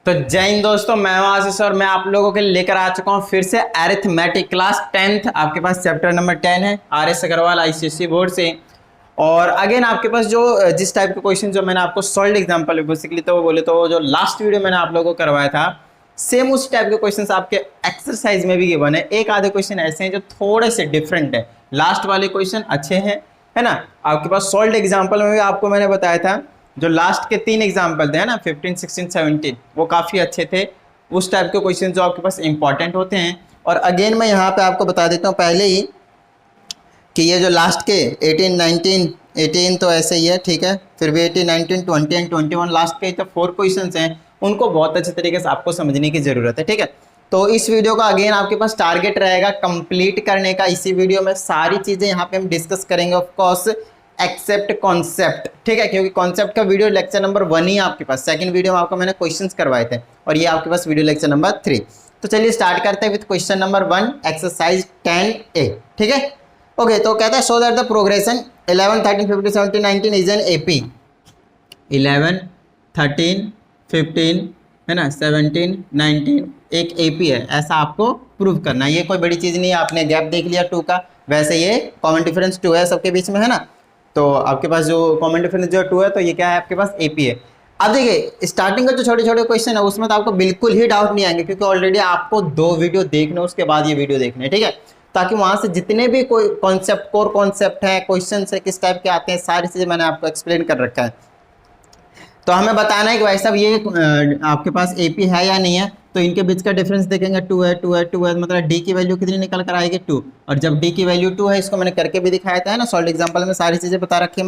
तो जय हिंद दोस्तों, मैं हूं आशीष और मैं आप लोगों के लिए लेकर आ चुका हूं फिर से अरिथमेटिक क्लास 10th। आपके पास चैप्टर नंबर 10 है आर.एस. अग्रवाल आईसीएसई बोर्ड से। और अगेन आपके पास जो जिस टाइप के क्वेश्चन जो मैंने आपको सॉल्व एग्जांपल बेसिकली तो वो बोले तो जो लास्ट वीडियो मैंने आप लोगों को करवाया था सेम उस टाइप के क्वेश्चंस आपके एक्सरसाइज में भी गिवन है। एक आधे क्वेश्चन ऐसे हैं जो थोड़े से डिफरेंट है, लास्ट वाले क्वेश्चन अच्छे हैं, है ना। आपके पास सॉल्व एग्जाम्पल में भी आपको मैंने बताया था जो लास्ट के 3 एग्जाम्पल थे ना 15, 16, 17 वो काफ़ी अच्छे थे। उस टाइप के क्वेश्चन जो आपके पास इंपॉर्टेंट होते हैं। और अगेन मैं यहाँ पे आपको बता देता हूँ पहले ही कि ये जो लास्ट के 18, 19, 18 तो ऐसे ही है, ठीक है। फिर भी 18, 19, 20 एंड 21 लास्ट के जो 4 क्वेश्चन हैं उनको बहुत अच्छे तरीके से आपको समझने की ज़रूरत है, ठीक है। तो इस वीडियो का अगेन आपके पास टारगेट रहेगा कंप्लीट करने का। इसी वीडियो में सारी चीज़ें यहाँ पे हम डिस्कस करेंगे ऑफ कोर्स एक्सेप्ट कॉन्सेप्ट, ठीक है, क्योंकि कॉन्सेप्ट का वीडियो लेक्चर नंबर 1 ही आपके पास। सेकंड वीडियो में आपको मैंने क्वेश्चंस करवाए थे और ये आपके पास वीडियो लेक्चर नंबर 3। तो चलिए स्टार्ट करते हैं with question number 1 exercise 10A, ठीक है। ओके, तो कहता है show that the progression 11, 13, 15, 17, 19 is an AP. 11, 13, 15 है ना, 17, 19 एक एपी है, ऐसा आपको प्रूव करना है। ये कोई बड़ी चीज़ नहीं है, आपने गैप देख लिया 2 का, वैसे ये कॉमन डिफरेंस 2 है सबके बीच में, है ना। तो आपके पास जो कॉमन डिफरेंस जो 2 है तो ये क्या है आपके पास एपी है। अब देखिए स्टार्टिंग का जो छोटे छोटे क्वेश्चन है उसमें तो आपको बिल्कुल ही डाउट नहीं आएंगे क्योंकि ऑलरेडी आपको 2 वीडियो देखने उसके बाद ये वीडियो देखने, ठीक है, ताकि वहां से जितने भी कोई कॉन्सेप्ट कोर कॉन्सेप्ट है क्वेश्चन है किस टाइप के आते हैं सारी चीज़ें मैंने आपको एक्सप्लेन कर रखा है। तो हमें बताना है कि भाई साहब ये आपके पास एपी है या नहीं है। तो इनके बीच का डिफरेंस देखेंगे 2 है 2 है 2 है, मतलब डी की वैल्यू कितनी निकल कर आएगी 2। और जब डी की वैल्यू 2 है, इसको मैंने करके भी दिखाया था, है ना, सॉल्व एग्जांपल में सारी चीज़ें बता रखा है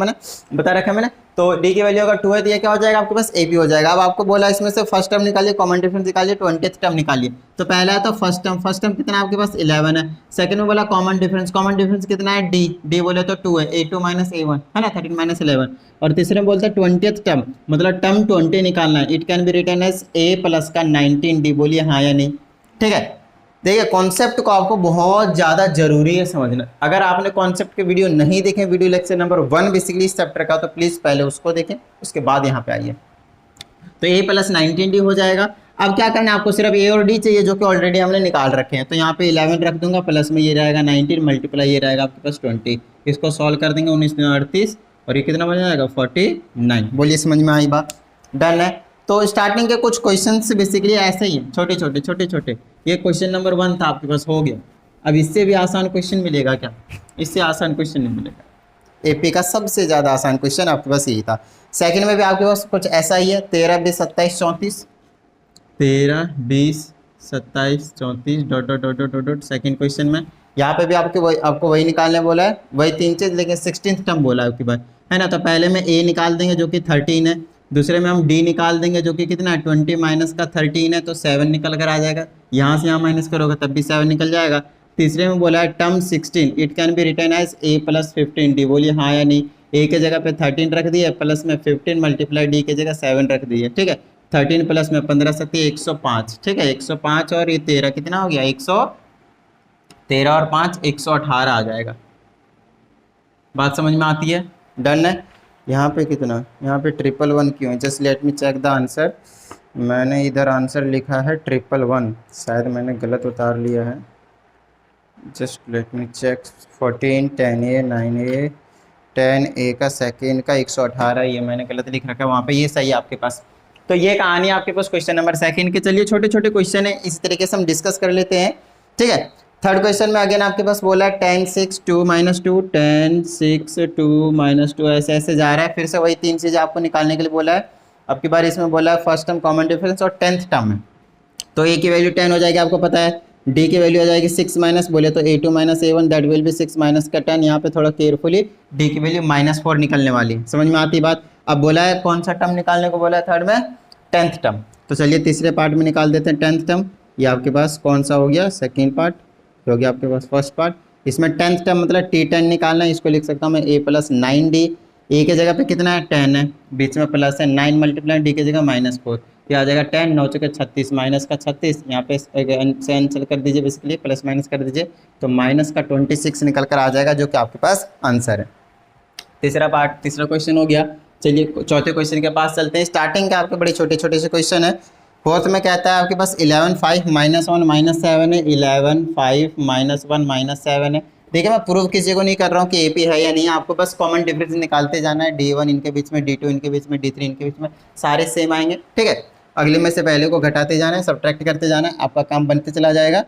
मैंने। तो डी की वैल्यू अगर 2 है तो ये क्या हो जाएगा आपके पास एपी हो जाएगा। अब आपको बोला इसमें से फर्स्ट टर्म निकालिए, कॉमन डिफरेंस निकालिए, 20th टर्म निकालिए। तो पहला है तो फर्स्ट टर्म कितना है आपके पास 11 है। सेकंड में बोला कॉमन डिफरेंस कितना है डी बोले तो 2 है, a2 माइनस a1 है ना, 13 माइनस 11। और तीसरे में बोलते हैं 20th टर्म, मतलब टर्म 20 निकालना है। It can be written as a plus का 19 डी, बोलिए हाँ या नहीं, ठीक है। देखिए कॉन्सेप्ट को आपको बहुत ज़्यादा जरूरी है समझना। अगर आपने कॉन्सेप्ट के वीडियो नहीं देखे, वीडियो लेक्चर नंबर 1 बेसिकली इस चैप्टर का, तो प्लीज़ पहले उसको देखें उसके बाद यहाँ पे आइए। तो a प्लस 19 डी हो जाएगा। अब क्या करना है आपको, सिर्फ a और d चाहिए जो कि ऑलरेडी हमने निकाल रखे हैं। तो यहाँ पे 11 रख दूंगा, प्लस में ये रहेगा 19 मल्टीप्लाई ये रहेगा आपके पास 20। इसको सॉल्व कर देंगे 19 में 38 और ये कितना बन जाएगा 49। बोलिए समझ में आई बात, डन है। तो स्टार्टिंग के कुछ क्वेश्चन बेसिकली ऐसे ही हैं, छोटे छोटे। ये क्वेश्चन नंबर 1 था आपके पास, हो गया। अब इससे भी आसान क्वेश्चन मिलेगा क्या? इससे आसान क्वेश्चन नहीं मिलेगा। एपी का सबसे ज़्यादा आसान क्वेश्चन आपके पास यही था। सेकंड में भी आपके पास कुछ ऐसा ही है, 13, 20, 27, 34, 13, 20, 27, 34 dot dot dot dot dot. Second question में यहाँ पे भी आपको वही निकालने बोला है, वही 3 चीज़, लेकिन 16th टर्म बोला है आपके पास, है ना। तो पहले में a निकाल देंगे जो कि 13 है, दूसरे में हम d निकाल देंगे जो कि कितना है 20 माइनस का 13 है, तो 7 निकल कर आ जाएगा। यहाँ से यहाँ माइनस करोगे तब भी 7 निकल जाएगा। तीसरे में बोला है term 16, it can be written as a plus 15 D, बोलिए हाँ या नहीं। a के जगह पे 13 रख दिए, प्लस में 15 मल्टीप्लाई d के जगह 7 रख दिए, ठीक है। 13 प्लस में 15 सत्ती 105, ठीक है, 105 और ये 13 कितना हो गया 113 और 5 118 आ जाएगा। बात समझ में आती है, डन है। यहाँ पे कितना, यहाँ पे 111 क्यों है? Just let me check the answer. मैंने इधर आंसर लिखा है 111, शायद मैंने गलत उतार लिया है। Just let me check. 14, 10A, 9A, 10A का सेकेंड का 118, ये मैंने गलत लिख रखा है वहाँ पे, ये सही है आपके पास। तो ये कहानी है आपके पास क्वेश्चन नंबर 2 के। चलिए छोटे छोटे क्वेश्चन है, इस तरीके से हम डिस्कस कर लेते हैं, ठीक है। थर्ड क्वेश्चन में अगेन आपके पास बोला है 10, 6, 2 माइनस 2, 10, 6, 2 माइनस 2, ऐसे ऐसे जा रहा है। फिर से वही 3 चीज़ें आपको निकालने के लिए बोला है। अब की बार इसमें बोला है फर्स्ट टर्म कॉमन डिफरेंस और 10th टर्म है। तो a की वैल्यू 10 हो जाएगी आपको पता है, d की वैल्यू हो जाएगी 6 माइनस, बोले तो a2 minus a1 that will be 6 minus का 10। यहाँ पे थोड़ा केयरफुली d की वैल्यू -4 निकलने वाली है, समझ में आती बात। अब बोला है कौन सा टर्म निकालने को बोला है थर्ड में, 10th टर्म। तो चलिए तीसरे पार्ट में निकाल देते हैं 10th टर्म। ये आपके पास कौन सा हो गया, सेकेंड पार्ट हो गया आपके पास फर्स्ट पार्ट। इसमें 10th टर्म मतलब t10 निकालना है, इसको लिख सकता हूँ मैं a प्लस 9d। a के जगह पे कितना है 10 है, बीच में प्लस है, 9 मल्टीप्लाई d के जगह -4, ये आ जाएगा 10, 9 चौके 36 माइनस का 36, यहाँ पे से आंसर कर दीजिए बेसिकली, प्लस माइनस कर दीजिए तो माइनस का 26 निकल कर आ जाएगा जो कि आपके पास आंसर है। तीसरा क्वेश्चन हो गया। चलिए चौथे क्वेश्चन के पास चलते हैं। स्टार्टिंग के आपके बड़े छोटे छोटे से क्वेश्चन है। फोर्थ में कहता है आपके पास 11 5 -1 -7 है, 11 5 -1 -7 है। देखिए मैं प्रूव किसी को नहीं कर रहा हूँ कि एपी है या नहीं, आपको बस कॉमन डिफरेंस निकालते जाना है। D1 इनके बीच में, D2 इनके बीच में, D3 इनके बीच में, सारे सेम आएंगे, ठीक है। अगले में से पहले को घटाते जाना है, सब्ट्रैक्ट करते जाना है, आपका काम बनते चला जाएगा।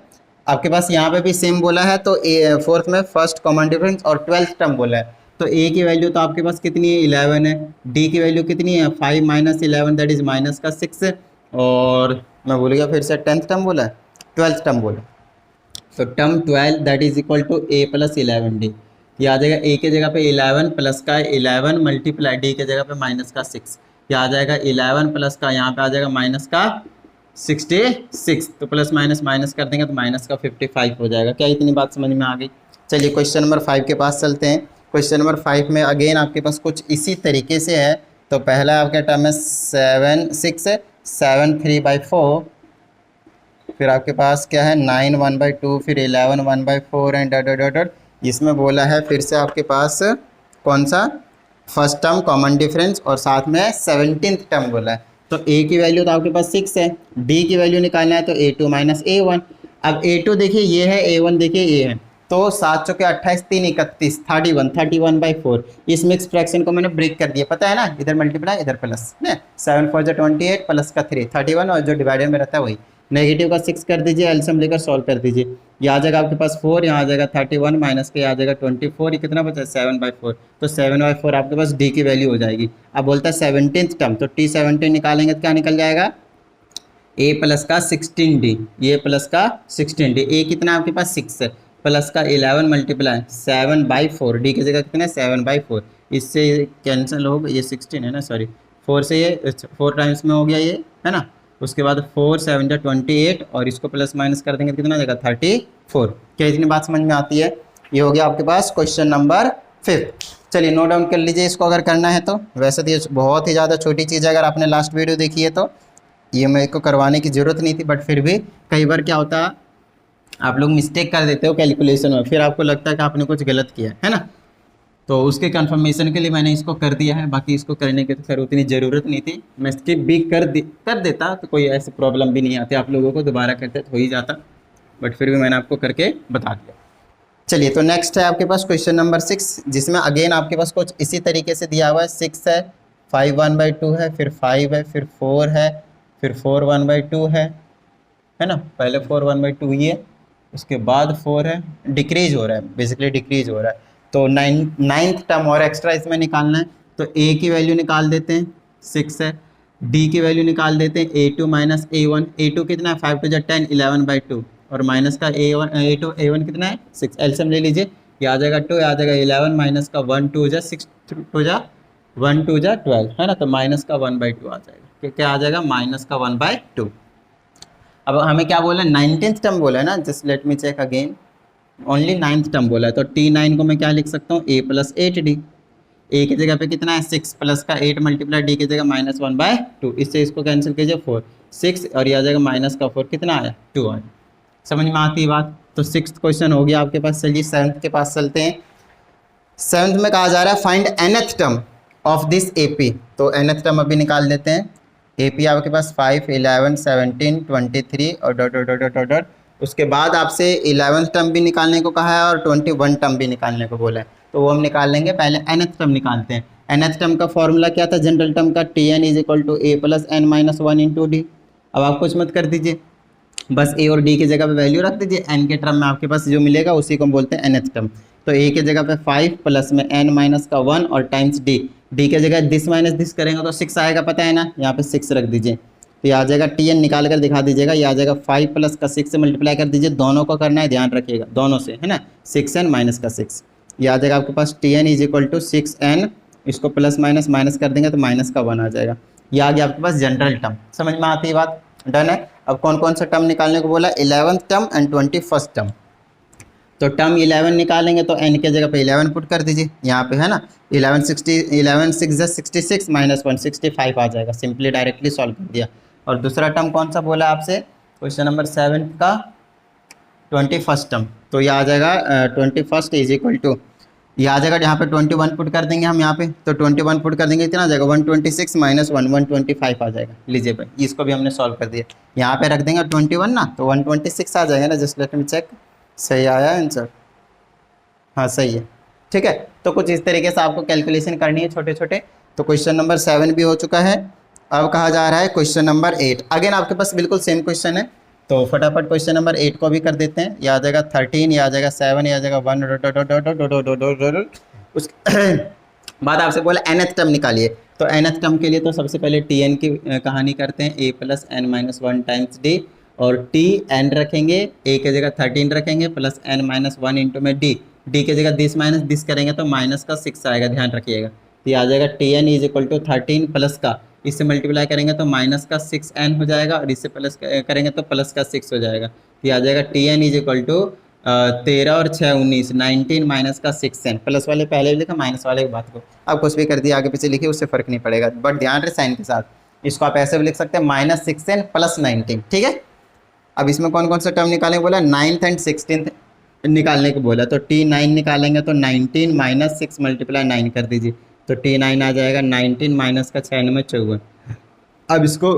आपके पास यहाँ पे भी सेम बोला है, तो फोर्थ में फर्स्ट कॉमन डिफरेंस और 12th टर्म बोला है। तो ए की वैल्यू तो आपके पास कितनी है, 11 है। डी की वैल्यू कितनी है, 5 -11 दैट इज माइनस का 6 है। और मैं भूल गया फिर से, 10th टर्म बोला है, 12th टर्म बोला। तो term 12 that is equal to A plus 11D। ये आ जाएगा ए के जगह पे 11 प्लस का 11 मल्टीप्लाई डी के जगह पे माइनस का 6। ये आ जाएगा 11 प्लस का, यहाँ पे आ जाएगा माइनस का 66। तो प्लस माइनस माइनस कर देंगे तो माइनस का 55 हो जाएगा। क्या इतनी बात समझ में आ गई? चलिए क्वेश्चन नंबर 5 के पास चलते हैं। क्वेश्चन नंबर 5 में अगेन आपके पास कुछ इसी तरीके से है। तो पहला आपका टर्म है 7 6 7 3/4, फिर आपके पास क्या है 9 1/2, फिर 11 1/4 एंड डॉट डॉट डॉट। इसमें बोला है फिर से आपके पास कौन सा, फर्स्ट टर्म कॉमन डिफरेंस और साथ में 17th टर्म बोला है। तो a की वैल्यू तो आपके पास 6 है, d की वैल्यू निकालना है तो a2 - a1। अब a2 देखिए ये है, a1 देखिए ये है, तो 7 चौके 28 3 31 31 31/4। इस मिक्स फ्रैक्शन को मैंने ब्रेक कर दिया, पता है ना, इधर मल्टीप्लाई इधर प्लस ना, 7 4 जा 28 प्लस का 3 31 और जो डिवाइडेड में रहता है वही, नेगेटिव का 6 कर दीजिए, एलसीएम लेकर सॉल्व कर दीजिए। ये आ जाएगा आपके पास 4, यहाँ आ जाएगा 31 माइनस के आ जाएगा 24, ये कितना बचा है 7/4। तो 7/4 आपके पास डी की वैल्यू हो जाएगी। अब बोलता है 17th टर्म, तो T17 निकालेंगे तो क्या निकल जाएगा, a प्लस का 16D, ये प्लस का 16D। a कितना आपके पास 6 है, प्लस का 11 मल्टीप्लाई 7/4, डी की जगह कितना है 7/4, इससे कैंसिल हो गया, ये 16 है ना, सॉरी 4 से ये 4 टाइम्स में हो गया ये, है ना। उसके बाद 4 7 जा 28 और इसको प्लस माइनस कर देंगे तो कितना देगा 34। क्या इतनी बात समझ में आती है? ये हो गया आपके पास क्वेश्चन नंबर 5। चलिए नोट डाउन कर लीजिए इसको अगर करना है तो। वैसे तो ये बहुत ही ज़्यादा छोटी चीज़ है, अगर आपने लास्ट वीडियो देखी है तो ये मेरे को करवाने की ज़रूरत नहीं थी, बट फिर भी कई बार क्या होता है आप लोग मिस्टेक कर देते हो कैलकुलेशन में, फिर आपको लगता है कि आपने कुछ गलत किया है ना। तो उसके कंफर्मेशन के लिए मैंने इसको कर दिया है, बाकी इसको करने की तो खैर उतनी ज़रूरत नहीं थी, मैं स्किप भी कर देता तो कोई ऐसी प्रॉब्लम भी नहीं आती आप लोगों को, दोबारा करते तो हो ही जाता, बट फिर भी मैंने आपको करके बता दिया। चलिए तो नेक्स्ट है आपके पास क्वेश्चन नंबर 6, जिसमें अगेन आपके पास कुछ इसी तरीके से दिया हुआ है। 6 है, 5 1/2 है, फिर 5 है, फिर 4 है, फिर 4 1/2 है ना, पहले 4 1/2 ये, उसके बाद 4 है, डिक्रीज हो रहा है, बेसिकली डिक्रीज हो रहा है। तो 9th टर्म और एक्स्ट्रा इसमें निकालना है। तो a की वैल्यू निकाल देते हैं, 6 है। d की वैल्यू निकाल देते हैं, a2 - a1। a2 कितना है, 5 2 जा 10 11/2 और माइनस का a1 कितना है 6, एलसीएम ले लीजिए, ये आ जाएगा 2, आ जाएगा 11 माइनस का 1 2 जा 6 2 जा 1 2 जा 12, है ना। तो माइनस का 1/2 आ जाएगा, क्या आ जाएगा माइनस का 1/2। अब हमें क्या बोला है, 19th टर्म बोला है ना, just let me check again, only 9th term बोला है। तो T9 को मैं क्या लिख सकता हूँ, a + 8D। a की जगह पे कितना है 6 प्लस का 8 मल्टीप्लाई d की जगह -1/2, इससे इसको कैंसिल कीजिए 4 6 और ये आ जाएगा माइनस का 4, कितना आया 2 आया। समझ में आती है बात? तो 6th क्वेश्चन हो गया आपके पास। चलिए 7th के पास चलते हैं। 7th में कहा जा रहा है find nth term of this AP। तो nth टर्म अभी निकाल लेते हैं। AP आपके पास 5 11 17 23 और dot dot dot dot dot. उसके बाद आपसे 11th टर्म भी निकालने को कहा है और 21 टर्म भी निकालने को बोला है, तो वो हम निकाल लेंगे। पहले nth टर्म निकालते हैं। nth टर्म का फॉर्मूला क्या था जनरल टर्म का, Tn = a + n - 1 × d। अब आप कुछ मत कर दीजिए, बस a और d की जगह पे वैल्यू रख दीजिए। n के टर्म में आपके पास जो मिलेगा उसी को हम बोलते हैं nth टर्म। तो a की जगह पे 5 प्लस में n माइनस का 1 और टाइम्स d। d की जगह दिस माइनस दिस करेंगे तो 6 आएगा, पता है ना, यहाँ पे 6 रख दीजिए। तो ये आ जाएगा Tn निकाल कर दिखा दीजिएगा, ये आ जाएगा 5 प्लस का 6 से मल्टीप्लाई कर दीजिए, दोनों को करना है, ध्यान रखिएगा दोनों से, है ना, 6n माइनस का 6। ये आ जाएगा आपके पास Tn = 6n, इसको प्लस माइनस माइनस कर देंगे तो माइनस का 1 आ जाएगा। ये आ गया आपके पास जनरल टर्म। समझ में आती है बात? डन है। अब कौन कौन सा टर्म निकालने को बोला, 11th term and 21st term. तो टर्म 11 निकालेंगे तो n के जगह पे 11 पुट कर दीजिए यहाँ पे, है ना। 11 6 जा 66 माइनस 1 65 आ जाएगा, सिंपली डायरेक्टली सॉल्व कर दिया। और दूसरा टर्म कौन सा बोला आपसे, क्वेश्चन नंबर 7 का 21st टर्म। तो ये आ जाएगा 21st = ये आ जाएगा, यहाँ पे 21 पुट कर देंगे हम यहाँ पे, तो 21 पुट कर देंगे, कितना आ जाएगा 126 माइनस 125 आ जाएगा। लीजिए भाई इसको भी हमने सॉल्व कर दिया, यहाँ पे रख देंगे 21 ना, तो 126 आ जाएगा ना। जस्ट लेट मी चेक, सही आया आंसर, हाँ सही है। ठीक है, तो कुछ इस तरीके से आपको कैलकुलेशन करनी है छोटे छोटे। तो क्वेश्चन नंबर 7 भी हो चुका है। अब कहा जा रहा है क्वेश्चन नंबर 8। अगेन आपके पास बिल्कुल सेम क्वेश्चन है, तो फटाफट क्वेश्चन नंबर 8 को भी कर देते हैं। यह आ जाएगा 13, यह आ जाएगा 7, यह आ जाएगा 1 उसके बाद आपसे बोला nth टर्म निकालिए। तो nth टर्म के लिए तो सबसे पहले tn की कहानी करते हैं, a plus n minus 1 times d, और t n रखेंगे, a की जगह 13 रखेंगे, प्लस n माइनस 1 इंटू में d की जगह दिस माइनस दिस करेंगे तो माइनस का 6 आएगा, ध्यान रखिएगा। तो ये आ जाएगा tn is equal to 13 plus का, इससे मल्टीप्लाई करेंगे तो माइनस का 6n हो जाएगा, और इससे प्लस करेंगे तो प्लस का 6 हो जाएगा। तो ये आ जाएगा tn इज इक्वल टू 13 और 6 19, 19 माइनस का 6n, प्लस वाले पहले भी लिखा, माइनस वाले की बात को अब कुछ भी कर दिया आगे पीछे लिखिए, उससे फर्क नहीं पड़ेगा, बट ध्यान रहे साइन के साथ। इसको आप ऐसे भी लिख सकते हैं माइनस 6n प्लस 19, ठीक है। अब इसमें कौन कौन सा टर्म निकालेंगे बोला, 9th एंड 16th निकालने को बोला, तो t9 निकालेंगे तो 19 माइनस 6 मल्टीप्लाई 9 कर दीजिए, तो t9 आ जाएगा 19 माइनस का 6 में 54। अब इसको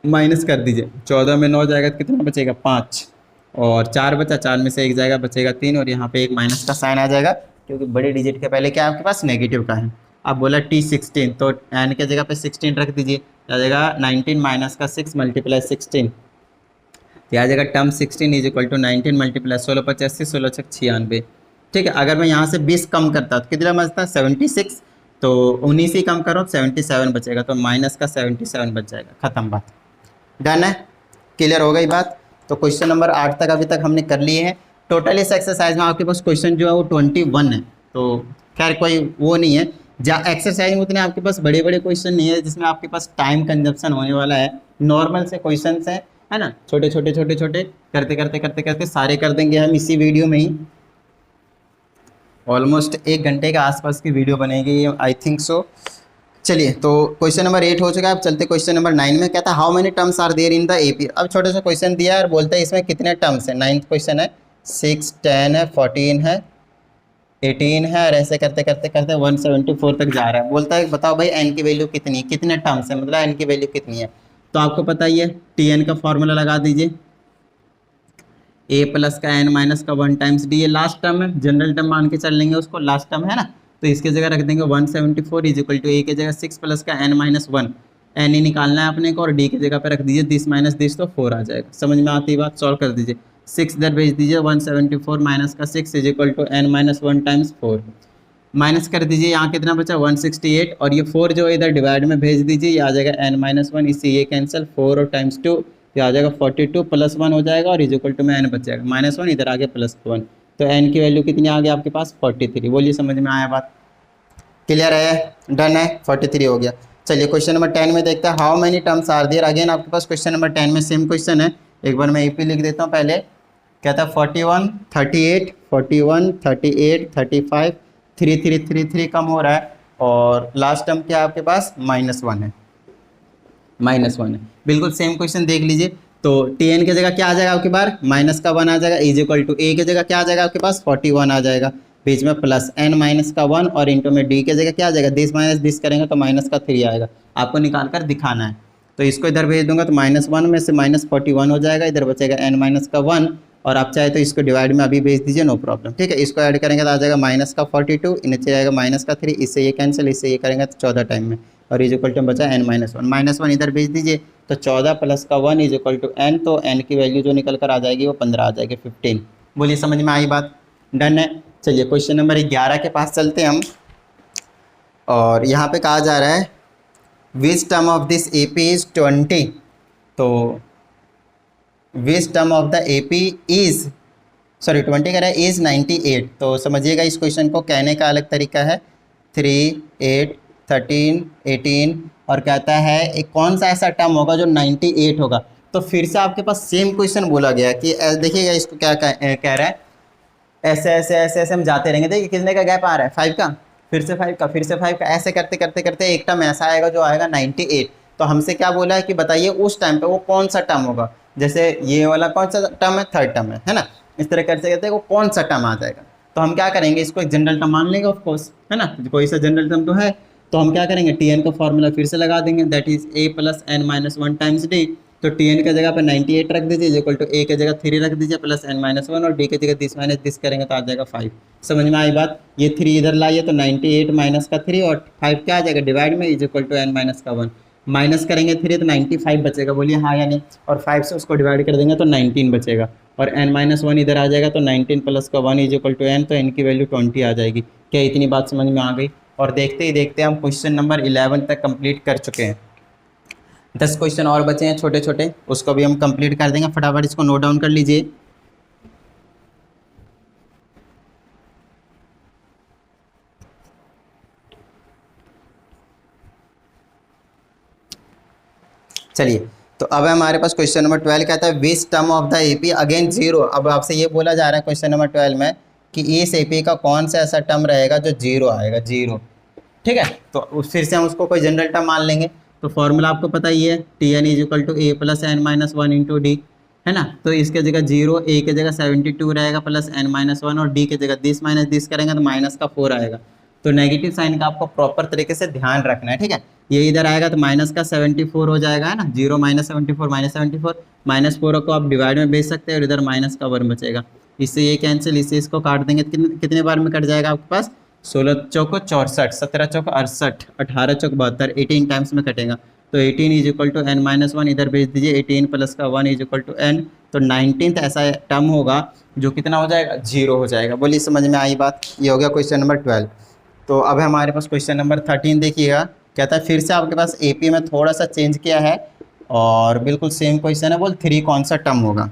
माइनस कर दीजिए, 14 में 9 जाएगा तो कितना बचेगा 5, और 4 बचा, 4 में से 1 जाएगा बचेगा 3, और यहाँ पे एक माइनस का साइन आ जाएगा क्योंकि बड़े डिजिट के पहले क्या आपके पास नेगेटिव का है। अब बोला t16, तो n के जगह पे 16 रख दीजिए, आ जाएगा 19 माइनस का 6 मल्टीप्लाई 16, आ जाएगा term 16 is equal to 19 multiply 16 85, 16 छक 96। ठीक है, अगर मैं यहाँ से 20 कम करता तो कितना बचता 76, तो 19 ही कम करो 77 बचेगा, तो माइनस का 77 बच जाएगा, खत्म बात। डन है, क्लियर हो गई बात। तो क्वेश्चन नंबर 8 तक अभी तक हमने कर लिए हैं। टोटल इस एक्सरसाइज में आपके पास क्वेश्चन जो है वो 21 है, तो खैर कोई वो नहीं है, एक्सरसाइज में उतने आपके पास बड़े बड़े क्वेश्चन नहीं है जिसमें आपके पास टाइम कंजप्शन होने वाला है। नॉर्मल से क्वेश्चन है ना, छोटे छोटे छोटे छोटे करते करते करते करते सारे कर देंगे हम इसी वीडियो में ही। ऑलमोस्ट 1 घंटे के आसपास की वीडियो बनेगी आई थिंक सो। चलिए, तो क्वेश्चन नंबर 8 हो चुका है। अब चलते क्वेश्चन नंबर 9 में। कहता है how many terms are there in the AP. अब छोटे से क्वेश्चन दिया है और बोलता है इसमें कितने टर्म्स हैं। 9th क्वेश्चन है, 6 10 है, 14 है, 18 है, और ऐसे करते करते करते 174 तक जा रहा है। बोलता है बताओ भाई n की वैल्यू कितनी है, कितने टर्म्स है, मतलब n की वैल्यू कितनी है। तो आपको पता ही है, tn का फॉर्मूला लगा दीजिए, a प्लस का n माइनस का 1 टाइम्स d, ये लास्ट टर्म है, जनरल टर्म मान के चल लेंगे उसको, लास्ट टर्म है ना, तो इसके जगह रख देंगे 174 इज इक्वल टू a की जगह 6 प्लस का n माइनस 1, n ही निकालना है अपने को, और d की जगह पे रख दीजिए दिस माइनस दिस, तो 4 आ जाएगा। समझ में आती बात, सॉल्व कर दीजिए। 6 इधर भेज दीजिए, 174 माइनस का 6 is equal to n minus 1 times 4, minus कर दीजिए, यहाँ कितना बचा 168, और ये 4 जो इधर डिवाइड में भेज दीजिए, ये आ जाएगा n माइनस 1, इससे ये कैंसिल, 4 और टाइम्स 2, ये आ जाएगा 42 प्लस 1 हो जाएगा, और इज इक्वल टू में n बच जाएगा, माइनस 1 इधर आ गया प्लस 1, तो n की वैल्यू कितनी आ गई आपके पास 43। बोलिए समझ में आया बात, क्लियर है, डन है, 43 हो गया। चलिए क्वेश्चन नंबर 10 में देखते हैं how many terms are there. Again आपके पास क्वेश्चन नंबर 10 में सेम क्वेश्चन है, एक बार मैं AP लिख देता हूँ पहले। कहता है 41 38 41 38 35, 3 3 3 3 कम हो रहा है, और लास्ट टर्म क्या आपके पास -1 है, -1 है। बिल्कुल सेम क्वेश्चन देख लीजिए, तो tn की जगह क्या आ जाएगा आपके बार माइनस का 1 आ जाएगा, इज इक्वल टू a की जगह क्या आ जाएगा आपके पास 41 आ जाएगा, बीच में प्लस n माइनस का 1, और इंटू में d की जगह क्या आ जाएगा दिस माइनस दिस करेंगे तो माइनस का 3 आएगा, आपको निकाल कर दिखाना है। तो इसको इधर भेज दूंगा तो -1 में से -41 हो जाएगा, इधर बचेगा n माइनस का 1, और आप चाहे तो इसको डिवाइड में अभी भेज दीजिए, नो प्रॉब्लम। ठीक है, इसको ऐड करेंगे तो आ जाएगा माइनस का 42, नीचे आएगा माइनस का 3, इससे ये कैंसिल, इससे ये करेंगे तो 14 टाइम में, और इज इक्वल टू बचा n माइनस 1, -1 इधर भेज दीजिए, तो 14 प्लस का 1 इज इक्वल टू n, तो n की वैल्यू जो निकल कर आ जाएगी वो 15 आ जाएगी, 15। बोलिए समझ में आई बात, डन है। चलिए क्वेश्चन नंबर 11 के पास चलते हैं हम, और यहाँ पे कहा जा रहा है which term of this AP is 20, तो which term of the AP is 20 कह रहा है इज 98, तो समझिएगा इस क्वेश्चन को कहने का अलग तरीका है, 3 8 13 18, और कहता है एक कौन सा ऐसा टर्म होगा जो 98 होगा। तो फिर से आपके पास सेम क्वेश्चन बोला गया कि देखिएगा इसको क्या कह रहा है, ऐसे ऐसे ऐसे ऐसे हम जाते रहेंगे, देखिए कितने का गैप आ रहा है 5 का, फिर से 5 का, फिर से 5 का, ऐसे करते करते करते एक टर्म ऐसा आएगा जो आएगा 98। तो हमसे क्या बोला है कि बताइए उस टाइम पे वो कौन सा टर्म होगा, जैसे ये वाला कौन सा टर्म है, थर्ड टर्म है ना, इस तरह करते करते वो कौन सा टर्म आ जाएगा। तो हम क्या करेंगे, इसको एक जनरल टर्म मान लेंगे ऑफ कोर्स, है ना, कोई सा जनरल टर्म तो है। तो हम क्या करेंगे, टी एन का फॉर्मूला फिर से लगा देंगे, that is a plus n minus one times d. तो टी एन की जगह पर 98 रख दीजिए, इक्वल टू ए की जगह 3 रख दीजिए प्लस एन माइनस वन, और डी की जगह दिस माइनस दिस करेंगे तो आ जाएगा 5। समझ में आई बात। ये 3 इधर लाइए तो 98 माइनस का 3 और 5 क्या आ जाएगा डिवाइड में, is equal to n minus का 1। माइनस करेंगे 3 तो 95 बचेगा, बोलिए हाँ या नहीं। और 5 से उसको डिवाइड कर देंगे तो 19 बचेगा, और n माइनस वन इधर आ जाएगा तो 19 प्लस का 1 इज इक्वल टू n, तो n की वैल्यू 20 आ जाएगी। क्या इतनी बात समझ में आ गई। और देखते ही देखते हम क्वेश्चन नंबर 11 तक कंप्लीट कर चुके हैं। 10 क्वेश्चन और बचे हैं छोटे छोटे, उसको भी हम कंप्लीट कर देंगे। फटाफट इसको नोट डाउन कर लीजिए। चलिए, तो अब हमारे पास क्वेश्चन नंबर 12 कहता है which term of the AP again zero. अब आपसे ये बोला जा रहा है क्वेश्चन नंबर 12 में कि इस एपी का कौन सा ऐसा टर्म रहेगा जो जीरो आएगा, जीरो। ठीक है, तो फिर से हम उसको कोई जनरल टर्म मान लेंगे। तो फॉर्मूला आपको पता ही है, t n is equal to A plus n minus one into d, है ना। तो इसके जगह जीरो, ए की जगह 72 रहेगा प्लस एन माइनस वन, और डी की जगह दिस माइनस दिस करेंगे तो माइनस का 4 आएगा। तो नेगेटिव साइन का आपको प्रॉपर तरीके से ध्यान रखना है, ठीक है। ये इधर आएगा तो माइनस का 74 हो जाएगा, है ना, जीरो माइनस 74 माइनस 74, माइनस 4 को आप डिवाइड में भेज सकते हैं, और इधर माइनस का 1 बचेगा। इससे ये कैंसिल, इससे इसको काट देंगे तो कितने बार में कट जाएगा आपके पास, 16 चौको 64, 17 चौक 68, 18 चौक 72, 18 टाइम्स में कटेगा। तो 18 is equal to n minus one, इधर भेज दीजिए 18 प्लस का 1 इज इक्वल टू एन। तो 19th ऐसा टर्म होगा जो कितना हो जाएगा, जीरो हो जाएगा। बोलिए समझ में आई बात। ये हो गया क्वेश्चन नंबर 12। तो अब हमारे पास क्वेश्चन नंबर 13 देखिएगा। कहता है फिर से आपके पास एपी में थोड़ा सा चेंज किया है, और बिल्कुल सेम क्वेश्चन है, बोल 3 कौन सा टर्म होगा।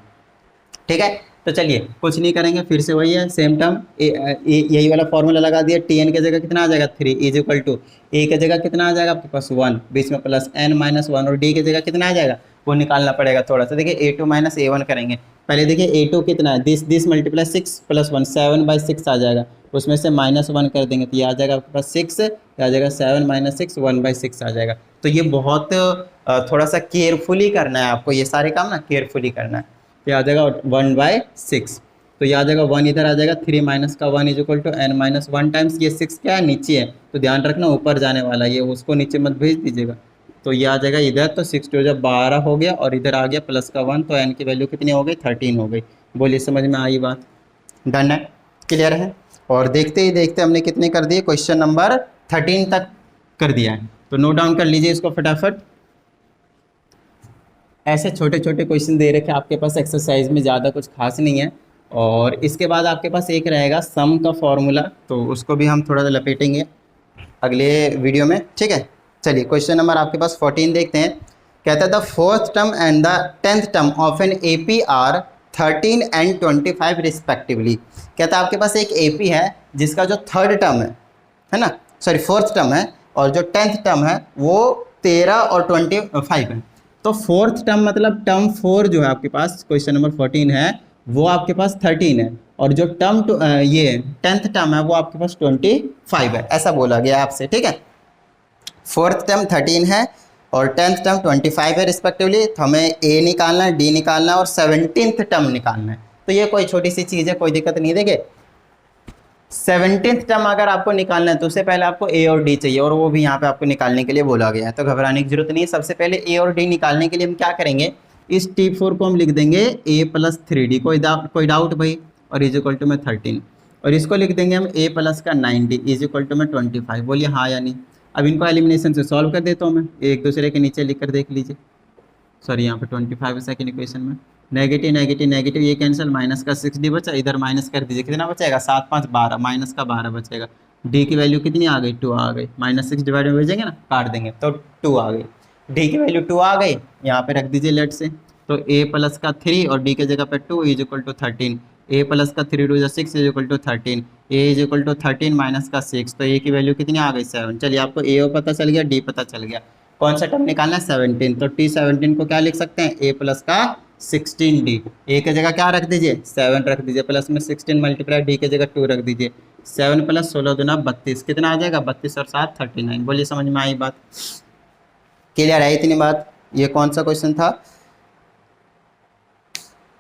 ठीक है, तो चलिए कुछ नहीं करेंगे, फिर से वही है सेम टर्म, यही वाला फॉर्मूला लगा दिया। टी एन की जगह कितना आ जाएगा 3 इज इक्वल टू ए की जगह कितना आ जाएगा आपके पास 1, बीच में प्लस एन माइनस वन, और डी की जगह कितना आ जाएगा वो निकालना पड़ेगा थोड़ा सा। देखिए ए टू माइनस ए वन करेंगे। पहले देखिए ए टू कितना है, दिस मल्टीप्लाई 6 प्लस 1, 7/6 आ जाएगा। उसमें से -1 कर देंगे तो ये आ जाएगा आपके पास 6, ये आ जाएगा 7 - 6 1/6 आ जाएगा। तो ये बहुत थोड़ा सा केयरफुली करना है आपको, ये सारे काम ना केयरफुली करना है। तो आ जाएगा 1/6, तो ये आ जाएगा 1 इधर आ जाएगा, 3 माइनस का 1 is equal to n minus one times, ये 6 क्या है नीचे है, तो ध्यान रखना ऊपर जाने वाला है, ये उसको नीचे मत भेज दीजिएगा। तो ये आ जाएगा इधर, तो 6 टू जब 12 हो गया, और इधर आ गया प्लस का 1, तो n की वैल्यू कितनी हो गई 13 हो गई। बोलिए समझ में आई बात। डन है, क्लियर है। और देखते ही देखते हमने कितने कर दिए, क्वेश्चन नंबर 13 तक कर दिया है। तो नोट डाउन कर लीजिए इसको फटाफट। ऐसे छोटे छोटे क्वेश्चन दे रखे आपके पास एक्सरसाइज में, ज़्यादा कुछ खास नहीं है। और इसके बाद आपके पास एक रहेगा सम का फॉर्मूला, तो उसको भी हम थोड़ा सा लपेटेंगे अगले वीडियो में, ठीक है। चलिए क्वेश्चन नंबर आपके पास 14 देखते हैं। कहता है the 4th term and the 10th term of an A P are 13 and 25 respectively. कहता है आपके पास एक ए पी है जिसका जो 3rd टर्म है ना, सॉरी 4th टर्म है, और जो 10th टर्म है वो 13 और 25 है। तो 4th टर्म मतलब टर्म 4 जो है आपके पास क्वेश्चन नंबर 14 है, वो आपके पास 13 है, और जो टर्म ये 10th टर्म है वो आपके पास 25 है, ऐसा बोला गया आपसे, ठीक है। 4th टर्म 13 है और 10th टर्म 25 है रिस्पेक्टिवली। तो हमें ए निकालना है, डी निकालना है, और 17th टर्म निकालना है। तो ये कोई छोटी सी चीज़ है, कोई दिक्कत नहीं। देखिए 17th टर्म अगर आपको निकालना है तो उससे पहले आपको ए और डी चाहिए, और वो भी यहाँ पे आपको निकालने के लिए बोला गया है, तो घबराने की जरूरत नहीं है। सबसे पहले ए और डी निकालने के लिए हम क्या करेंगे, इस T4 को हम लिख देंगे a + 3d, कोई डाउट भाई, और इज इक्वल टू में 13, और इसको लिख देंगे हम a + का 9d इज इक्वल टू में 25। बोलिए हाँ या नहीं। अब इनको एलिमिनेशन से सॉल्व कर देता हूँ मैं, एक दूसरे के नीचे लिख कर देख लीजिए। सॉरी यहाँ पे 25 सेकेंड इक्वेशन में नेगेटिव नेगेटिव नेगेटिव, ये कैंसिल, माइनस का 6d बचा, इधर माइनस कर दीजिए, कितना बचेगा 7 5 12, माइनस का 12 बचेगा। d की वैल्यू कितनी आ गई 2 आ गई, -6 डिवाइड में भेजेंगे ना, काट देंगे तो 2 आ गई। d की वैल्यू 2 आ गई, यहाँ पे रख दीजिए लेट से। तो a + का 3 और d की जगह पे 2 इज इक्वल टू 13, a + का 3 2 6 is equal to 13, a is equal to 13 minus का 6, तो a की वैल्यू कितनी आ गई 7। चलिए आपको a पता चल गया, d पता चल गया, कौन सा टर्म निकालना है 17। तो T17 को क्या लिख सकते हैं, a + का 16d, a की जगह क्या रख दीजिए 7 रख दीजिए, प्लस में 16 मल्टीप्लाई d की जगह 2 रख दीजिए, 7 + 16 दूना 32, कितना आ जाएगा 32 और 7 39। बोलिए समझ में आई बात, क्लियर है इतनी बात। ये कौन सा क्वेश्चन था,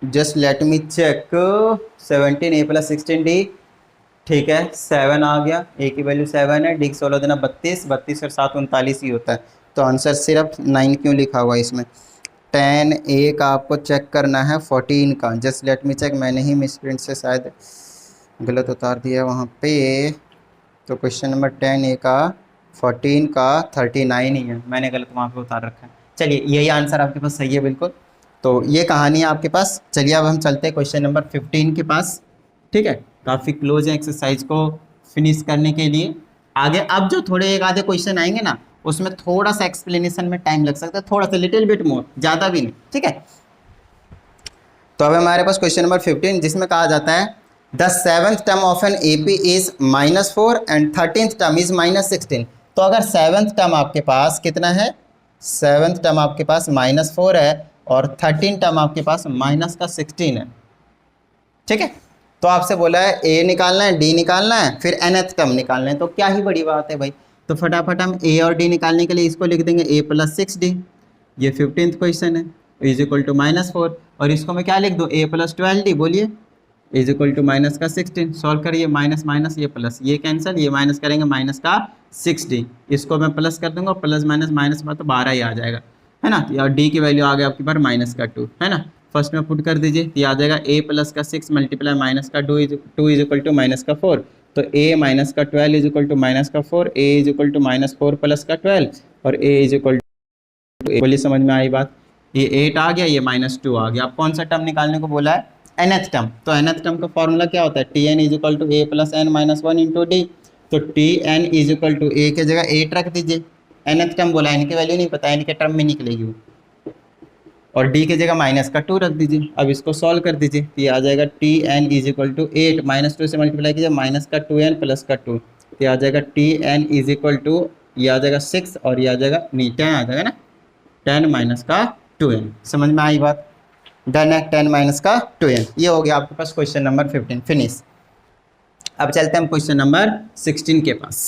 just let me check, 17 a + 16d ठीक है 7 आ गया, ए की वैल्यू 7 है, डी 16 देना 32, 32 और 7 39 ही होता है, तो आंसर सिर्फ 9 क्यों लिखा हुआ है इसमें। 10 ए का आपको चेक करना है 14 का, जस्ट लेट मी चेक, मैंने ही मिस प्रिंट से शायद गलत उतार दिया वहाँ पे, तो क्वेश्चन नंबर 10 ए का 14 का 39 ही है, मैंने गलत वहाँ पे उतार रखा है। चलिए यही आंसर आपके पास सही है बिल्कुल, तो ये कहानी है आपके पास। चलिए अब हम चलते हैं क्वेश्चन नंबर 15 के पास, ठीक है, काफ़ी क्लोज है एक्सरसाइज को फिनिश करने के लिए। आगे अब जो थोड़े एक आधे क्वेश्चन आएंगे ना, उसमें थोड़ा सा एक्सप्लेनेशन में टाइम लग सकता है, थोड़ा सा लिटिल बिट मोर, ज़्यादा भी नहीं, ठीक है। तो अब हमारे पास क्वेश्चन नंबर 15 जिसमें कहा जाता है the 7th term of an AP is -4 and 13th term is -16। तो अगर 7th टर्म आपके पास कितना है, 7th टर्म आपके पास -4 है और 13 टर्म आपके पास -16 है, ठीक है। तो आपसे बोला है ए निकालना है, डी निकालना है, फिर nth टर्म निकालना है, तो क्या ही बड़ी बात है भाई। तो फटाफट हम ए और डी निकालने के लिए इसको लिख देंगे a + 6d, ये 15th क्वेश्चन है, इज इक्वल टू -4, और इसको मैं क्या लिख दूँ, a + 12d, बोलिए, इज इक्वल टू -16। सॉल्व करिए, माइनस माइनस ये प्लस, ये कैंसिल, ये माइनस करेंगे -6d, इसको मैं प्लस कर दूंगा, प्लस माइनस माइनस में तो 12 ही आ जाएगा, है ना। और डी की वैल्यू आ गया आपके पास -2, है ना। फर्स्ट में पुट कर दीजिए, ये आ जाएगा a + 6 × -2 इज इक्वल टू -4, तो a - 12 is equal to -4, a is equal to -4 + 12, और a इज इक्वल टू, बोलिए समझ में आई बात। ये 8 आ गया, ये -2 आ गया। अब कौन सा टर्म निकालने को बोला है, nth टर्म। तो nth टर्म का फॉर्मूला क्या होता है, tn is equal to a + n - 1 × d, तो tn is equal to a के जगह 8 रख दीजिए, nth टर्म बोला, n की वैल्यू नहीं पता, n के टर्म में निकलेगी वो, और d की जगह -2 रख दीजिए। अब इसको सॉल्व कर दीजिए, तो ये आ जाएगा tn इज इक्वल टू 8, -2 से मल्टीप्लाई कीजिए, -2n + 2, तो ये आ जाएगा tn इज इक्वल टू, ये आ जाएगा 6 और ये आ जाएगा नहीं 10 आ जाएगा ना, 10 - 2n। समझ में आई बात, डन है, 10 - 2n। ये हो गया आपके पास क्वेश्चन नंबर 15 फिनिश। अब चलते हैं हम क्वेश्चन नंबर 16 के पास।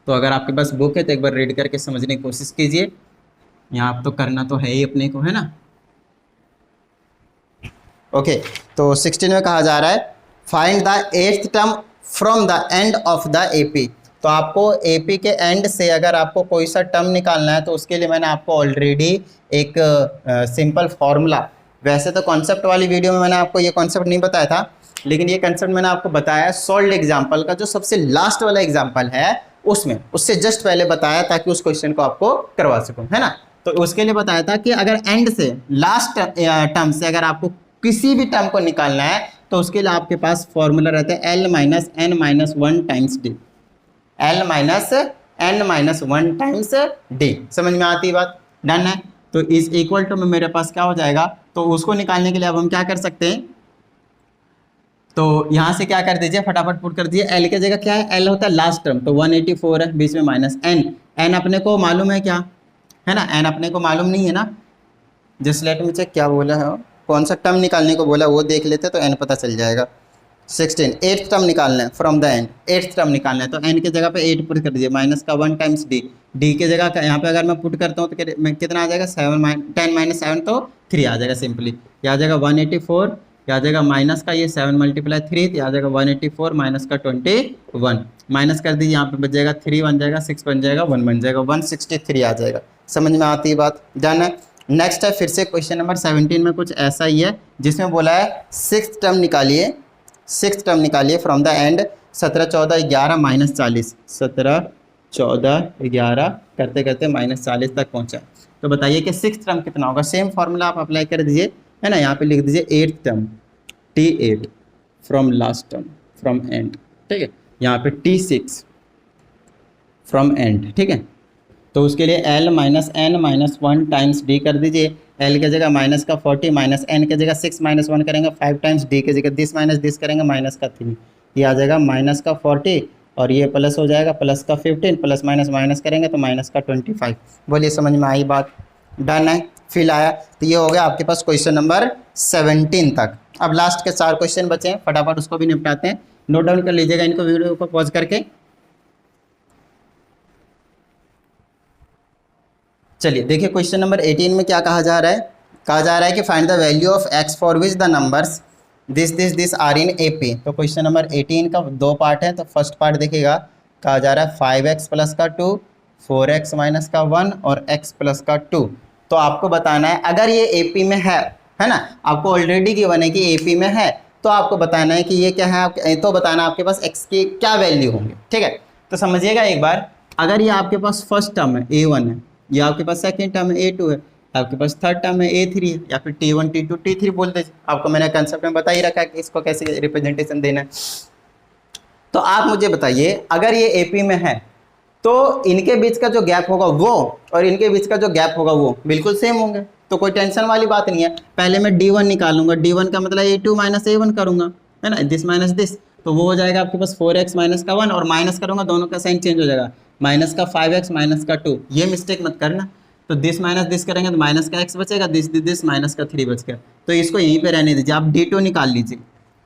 तो अगर आपके पास बुक है तो एक बार रीड करके समझने की कोशिश कीजिए, यहाँ आप तो करना तो है ही अपने को, है ना। ओके, तो 16 में कहा जा रहा है find the 8th term from the end of the AP। तो आपको AP के एंड से अगर आपको कोई सा टर्म निकालना है, तो उसके लिए मैंने आपको ऑलरेडी एक सिंपल फॉर्मूला, वैसे तो कॉन्सेप्ट वाली वीडियो में मैंने आपको ये कॉन्सेप्ट नहीं बताया था, लेकिन ये कॉन्सेप्ट मैंने आपको बताया सॉल्व्ड एग्जाम्पल का, जो सबसे लास्ट वाला एग्जाम्पल है उसमें, उससे जस्ट पहले बताया ताकि उस क्वेश्चन को आपको करवा सकूं, है ना। तो उसके लिए बताया था कि अगर एंड से लास्ट टर्म से अगर आपको किसी भी टर्म को निकालना है, तो उसके लिए आपके पास फॉर्मूला रहता है l - n - 1 times d, l - n - 1 times d। समझ में आती बात, डन है। तो इज इक्वल टू में मेरे पास क्या हो जाएगा, तो उसको निकालने के लिए अब हम क्या कर सकते हैं, तो यहाँ से क्या कर दीजिए, फटाफट पुट कर दीजिए, l की जगह क्या है, l होता है लास्ट टर्म, तो 184 है, बीच में -n अपने को मालूम है क्या, है ना, n अपने को मालूम नहीं है ना, जस्ट लेट मी चेक क्या बोला है, कौन सा टर्म निकालने को बोला वो देख लेते तो n पता चल जाएगा। 16 8th टर्म निकालना है from the end, 8th term निकालना है, तो n की जगह पे 8 पुट कर दीजिए, -1 टाइम्स d, d की जगह यहाँ पे अगर मैं पुट करता हूँ तो कितना आ जाएगा, 10 - 7 तो 3 आ जाएगा सिंपली, ये आ जाएगा 184, ये आ जाएगा माइनस का ये 7 × 3, ये आ जाएगा 184 माइनस का 21, माइनस कर दीजिए, यहाँ पे बच जाएगा 3 बन जाएगा, 6 बन जाएगा, 1 बन जाएगा, 163 आ जाएगा। समझ में आती है बात, डन है। नेक्स्ट है फिर से क्वेश्चन नंबर 17 में कुछ ऐसा ही है, जिसमें बोला है 6th टर्म निकालिए, 6th टर्म निकालिए फ्रॉम द एंड 17 14 11 -40, 17 14 11 करते करते -40 तक पहुंचा। तो बताइए कि 6th टर्म कितना होगा, सेम फॉर्मूला आप अप्लाई कर दीजिए, है ना। यहाँ पे लिख दीजिए 8th term T8 from last term from and, ठीक है, यहाँ पे T6 फ्रॉम एंड, ठीक है। तो उसके लिए l - n - 1 टाइम्स d कर दीजिए, l की जगह -40 -n की जगह 6 - 1 करेंगे 5 टाइम्स, d की जगह दिस माइनस दिस करेंगे -3, ये आ जाएगा -40 और ये प्लस हो जाएगा +15, प्लस माइनस माइनस करेंगे तो -25। बोलिए समझ में आई बात, डन है, फिल आया। तो ये हो गया आपके पास क्वेश्चन नंबर 17 तक। अब लास्ट के 4 क्वेश्चन बचे हैं, फटाफट उसको भी निपटाते हैं, नोट डाउन कर लीजिएगा इनको वीडियो को पॉज करके। चलिए देखिए क्वेश्चन नंबर 18 में क्या कहा जा रहा है, कहा जा रहा है कि find the value of x for which the numbers this are in AP. तो क्वेश्चन नंबर 18 का दो पार्ट है। तो फर्स्ट पार्ट देखिएगा, कहा जा रहा है 5x प्लस का 2, 4x माइनस का 1 और x प्लस का 2। तो आपको बताना है अगर ये एपी में है ना, आपको ऑलरेडी गिवन है कि एपी में है, तो आपको बताना है कि ये क्या है, तो बताना आपके पास x की क्या वैल्यू होंगे। ठीक है, तो समझिएगा एक बार, अगर ये आपके पास फर्स्ट टर्म है a1 है, ये आपके पास सेकेंड टर्म है a2 है, आपके पास थर्ड टर्म है a3 है, या फिर t1 t2 t3 बोल दीजिए। आपको मैंने कंसेप्ट में बता ही रखा है कि इसको कैसे रिप्रेजेंटेशन देना है। तो आप मुझे बताइए, अगर ये एपी में है तो इनके बीच का जो गैप होगा वो और इनके बीच का जो गैप होगा वो बिल्कुल सेम होंगे, तो कोई टेंशन वाली बात नहीं है। पहले मैं d1 निकालूंगा, d1 का मतलब a2 माइनस a1 करूंगा, है ना, दिस माइनस दिस, तो वो हो जाएगा आपके पास 4x माइनस का 1 और माइनस करूंगा, दोनों का साइन चेंज हो जाएगा, माइनस का 5x माइनस का 2। ये मिस्टेक मत करना। तो दिस माइनस दिस करेंगे तो माइनस का x बचेगा, दिस माइनस का 3 बच गया। तो इसको यहीं पे रहने दीजिए, आप d2 निकाल लीजिए।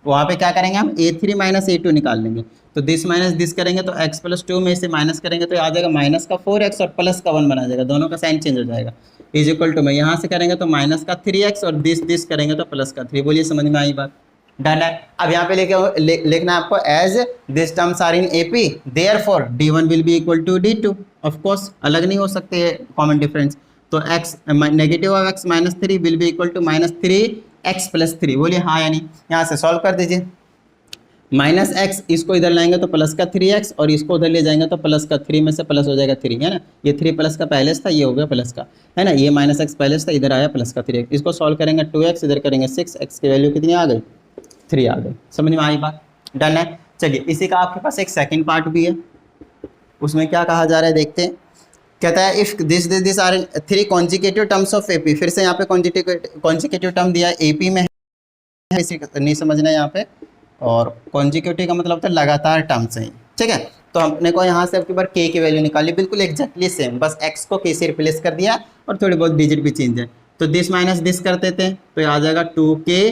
वहाँ पे क्या करेंगे हम a3 माइनस a2 निकाल लेंगे। तो दिस माइनस दिस करेंगे तो x प्लस 2 में से माइनस करेंगे तो आ जाएगा माइनस का 4x और प्लस का 1 बना जाएगा, दोनों का साइन चेंज हो जाएगा। इज इक्वल टू में यहाँ से करेंगे तो माइनस का 3x और दिस करेंगे तो प्लस का 3। बोलिए समझ में आई बात? डन है। अब यहाँ पे लिखना है आपको, as this terms are in AP therefore d1 will be equal to d2। Of course अलग नहीं हो सकते हैं, कॉमन डिफरेंस। तो x negative of x minus 3 will be equal to minus 3x plus 3। बोलिए हाँ या नहीं? यहाँ से सॉल्व कर दीजिए। माइनस x इसको इधर लाएंगे तो प्लस का 3x और इसको उधर ले जाएंगे तो प्लस का 3 में से प्लस हो जाएगा 3, है ना। ये 3 प्लस का पहले से था, ये हो गया प्लस का, है ना। ये माइनस x पहले से था, इधर आया प्लस का 3x। इसको सॉल्व करेंगे 2x, इधर करेंगे 6, x की वैल्यू कितनी आ गई? 3 आ गई। समझ में आई बात? डन है। चलिए इसी का आपके पास एक सेकेंड पार्ट भी है, उसमें क्या कहा जा रहा है देखते हैं। कहता है if this are 3 consecutive terms of AP. फिर से यहाँ पे कॉन्जिक्यूटिव टर्म दिया है, एपी में है, इसी नहीं समझना है यहाँ पे। और कॉन्जिक्यूटिव का मतलब होता है लगातार टर्म्स हैं, ठीक है। तो हमने को यहाँ से आपके बार k की वैल्यू निकाली, बिल्कुल एग्जैक्टली सेम, बस x को k से रिप्लेस कर दिया और थोड़ी बहुत डिजिट भी चेंज है। तो दिस माइनस दिस करते थे तो ये आ जाएगा 2k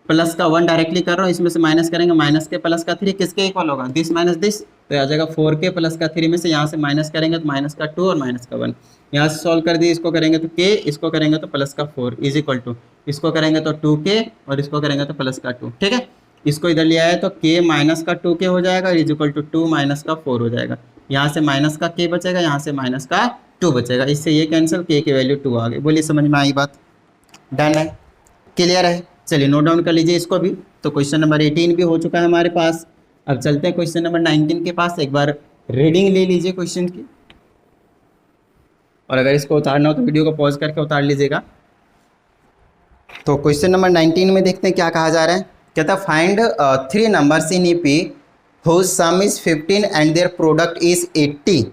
प्लस का 1 डायरेक्टली कर रहा हूँ, इसमें से माइनस करेंगे, माइनस के प्लस का 3 किसके इक्वल होगा? दिस माइनस दिस, तो आ जाएगा 4k प्लस का 3 में से यहाँ से माइनस करेंगे तो माइनस का 2 और माइनस का 1। यहाँ से सॉल्व कर दिए, इसको करेंगे तो k, इसको करेंगे तो प्लस का 4 इज इक्वल टू, इसको करेंगे तो 2k और इसको करेंगे तो प्लस का 2, ठीक है। इसको इधर लिया है तो k माइनस का 2k हो जाएगा इज इक्वल टू 2 माइनस का 4 हो जाएगा। यहाँ से माइनस का k बचेगा, यहाँ से माइनस का 2 बचेगा, इससे ये कैंसिल, k की वैल्यू 2 आ गई। बोलिए समझ में आई बात? डन है, क्लियर है। चलिए नोट डाउन कर लीजिए इसको भी। तो क्वेश्चन नंबर 18 भी हो चुका है हमारे पास। अब चलते हैं क्वेश्चन नंबर 19 के पास। एक बार रीडिंग ले लीजिए क्वेश्चन की, और अगर इसको उतारना हो तो वीडियो को पॉज करके उतार लीजिएगा। तो क्वेश्चन नंबर 19 में देखते हैं क्या कहा जा रहा है। कहता है find 3 numbers in AP whose sum is 15 and their product is 80।